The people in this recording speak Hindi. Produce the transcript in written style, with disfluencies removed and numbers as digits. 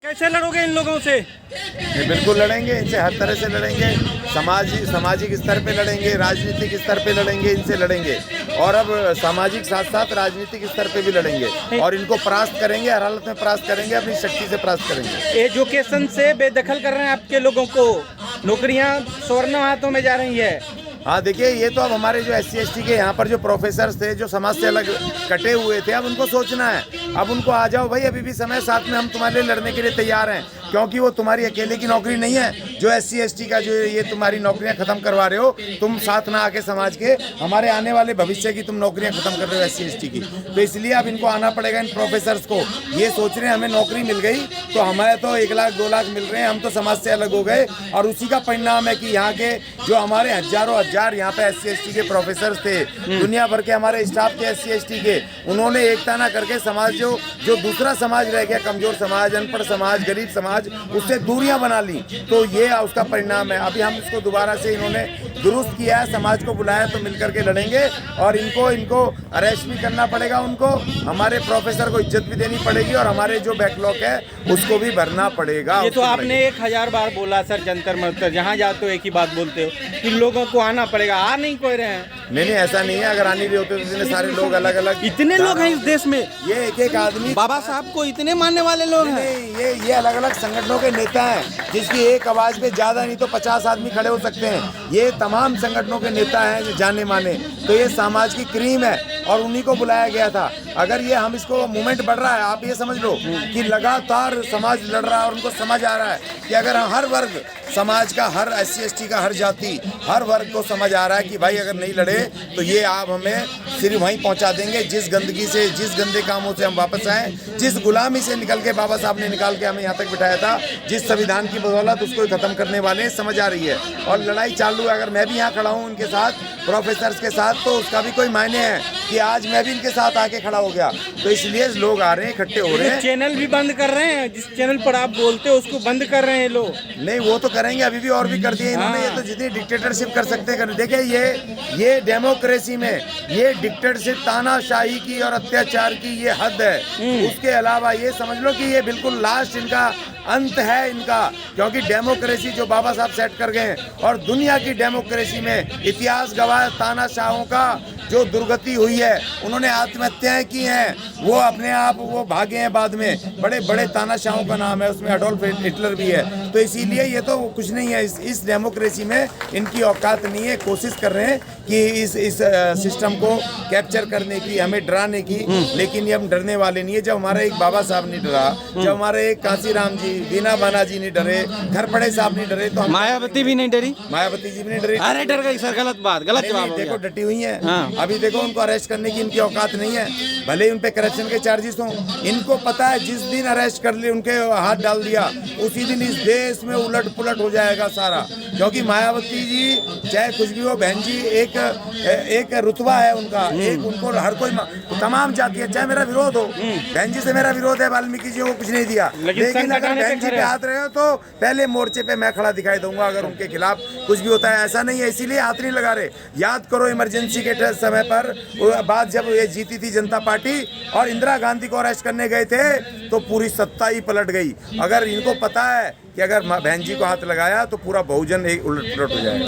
कैसे लड़ोगे इन लोगों से? ये बिल्कुल लड़ेंगे, इनसे हर तरह से लड़ेंगे। सामाजिक स्तर पे लड़ेंगे, राजनीतिक स्तर पे लड़ेंगे, इनसे लड़ेंगे। और अब सामाजिक साथ साथ राजनीतिक स्तर पे भी लड़ेंगे और इनको परास्त करेंगे, हर हालत में परास्त करेंगे, अपनी शक्ति से परास्त करेंगे। एजुकेशन से बेदखल कर रहे हैं आपके लोगों को, नौकरियां स्वर्ण हाथों में जा रही है। हाँ देखिए, ये तो अब हमारे जो SC ST के यहाँ पर जो प्रोफेसर्स थे, जो समाज से अलग कटे हुए थे, अब उनको सोचना है। अब उनको आ जाओ भाई, अभी भी समय, साथ में हम तुम्हारे लिए लड़ने के लिए तैयार हैं, क्योंकि वो तुम्हारी अकेले की नौकरी नहीं है। जो SC ST का जो ये तुम्हारी नौकरियां खत्म करवा रहे हो, तुम साथ ना आके समाज के हमारे आने वाले भविष्य की तुम नौकरियां खत्म कर रहे हो SC ST की। तो इसलिए अब इनको आना पड़ेगा, इन प्रोफेसर्स को। ये सोच रहे हैं हमें नौकरी मिल गई तो हमें तो 1 लाख 2 लाख मिल रहे हैं, हम तो समाज से अलग हो गए। और उसी का परिणाम है कि यहाँ के जो हमारे हजारों हजार यहाँ पे SC ST के प्रोफेसर्स थे, दुनिया भर के हमारे स्टाफ थे SC ST के, उन्होंने एकता ना करके समाज जो दूसरा समाज रह गया, कमजोर समाज, अनपढ़ समाज, गरीब समाज, उससे दूरियां बना ली। तो ये उसका परिणाम है। अभी हम इसको दोबारा से इन्होंने दुरुस्त किया है, समाज को बुलाया, तो मिलकर के लड़ेंगे। और इनको अरेस्ट भी करना पड़ेगा, उनको हमारे प्रोफेसर को इज्जत भी देनी पड़ेगी, और हमारे जो बैकलॉग है उसको भी भरना पड़ेगा। ये तो आपने 1000 बार बोला सर, जंतर मंतर जहाँ जाते हो एक ही बात बोलते हो कि लोगों को आना पड़ेगा। आ नहीं कोई रहे हैं। नहीं, ऐसा नहीं है। अगर आने भी होते तो इतने सारे लोग अलग अलग, इतने लोग हैं इस देश में, ये एक आदमी, बाबा साहब को इतने मानने वाले लोग हैं। ये अलग अलग संगठनों के नेता हैं, जिसकी एक आवाज पे ज्यादा नहीं तो 50 आदमी खड़े हो सकते हैं। ये तमाम संगठनों के नेता हैं जो जाने माने। तो ये समाज की क्रीम है और उन्हीं को बुलाया गया था। अगर ये हम इसको मूवमेंट बढ़ रहा है, आप ये समझ लो कि लगातार समाज लड़ रहा है, और उनको समझ आ रहा है कि अगर हर वर्ग समाज का, हर SC ST का, हर जाति, हर वर्ग को समझ आ रहा है कि भाई अगर नहीं लड़े तो ये आप हमें सिर्फ वहीं पहुंचा देंगे, जिस गंदगी से, जिस गंदे कामों से हम वापस आए, जिस गुलामी से निकल के बाबा साहब ने निकाल के हमें यहाँ तक बिठाया था, जिस संविधान की बदौलत, उसको खत्म करने वाले हैं। समझ आ रही है और लड़ाई चालू है। अगर मैं भी यहाँ खड़ा हूँ उनके साथ, प्रोफेसर्स के साथ, तो उसका भी कोई मायने है कि आज मैं भी इनके साथ आके खड़ा हो गया। तो इसलिए लोग आ रहे हैं, इकट्ठे हो रहे हैं। चैनल भी बंद कर रहे हैं, जिस चैनल पर आप बोलते हो उसको बंद कर रहे हैं लोग। नहीं, वो तो करेंगे, अभी भी और भी कर दिए इन्होंने। ये तो जितनी डिक्टेटरशिप कर सकते हैं। देखिए, ये डेमोक्रेसी में ये डिक्टेटरशिप, तानाशाही की और अत्याचार की ये हद है। उसके अलावा ये समझ लो कि ये बिल्कुल लास्ट इनका अंत है इनका, क्योंकि डेमोक्रेसी जो बाबा साहब सेट कर गए हैं, और दुनिया की डेमोक्रेसी में इतिहास गवाह तानाशाहों का जो दुर्गति हुई है, उन्होंने आत्महत्याएं की हैं, वो अपने आप वो भागे हैं बाद में। बड़े बड़े तानाशाहों का नाम है, उसमें एडोल्फ हिटलर भी है। तो इसीलिए ये तो कुछ नहीं है। इस डेमोक्रेसी में इनकी औकात नहीं है। कोशिश कर रहे हैं कि इस सिस्टम को कैप्चर करने की, हमें डराने की, लेकिन ये हम डरने वाले नहीं है। जब हमारा एक बाबा साहब नहीं डरा, जब हमारे एक कांसीराम जी, बीना बाना जी नहीं डरे, घरपड़े साहब नहीं डरे, तो मायावती भी नहीं डरी, मायावती जी भी नहीं डरे। अरे डर गई सर, गलत बात, गलत जवाब। देखो डटी हुई है। हाँ। अभी देखो, उनको अरेस्ट करने की इनकी औकात नहीं है, भले ही उन पे करप्शन के चार्जेस हों। इनको पता है जिस दिन अरेस्ट कर ले, उनके हाथ डाल दिया, उसी दिन इस देश में उलट पुलट हो जाएगा सारा। क्योंकि मायावती जी चाहे कुछ भी हो, बहन जी एक रुतबा है उनका, एक उनको हर कोई, तमाम जाति है, चाहे मेरा विरोध हो, बहन जी से मेरा विरोध है, वाल्मीकि जी को कुछ नहीं दिया, लेकिन अगर बहन जी पे हाथ रहे हो तो पहले मोर्चे पे मैं खड़ा दिखाई दूंगा अगर उनके खिलाफ कुछ भी होता है। ऐसा नहीं है, इसीलिए हाथ नहीं लगा रहे। याद करो इमरजेंसी के समय पर बात जब ये जीती थी जनता पार्टी और इंदिरा गांधी को अरेस्ट करने गए थे, तो पूरी सत्ता ही पलट गई। अगर इनको पता है कि अगर बहन जी को हाथ लगाया तो पूरा बहुजन एक उलट पुलट हो जाएगा।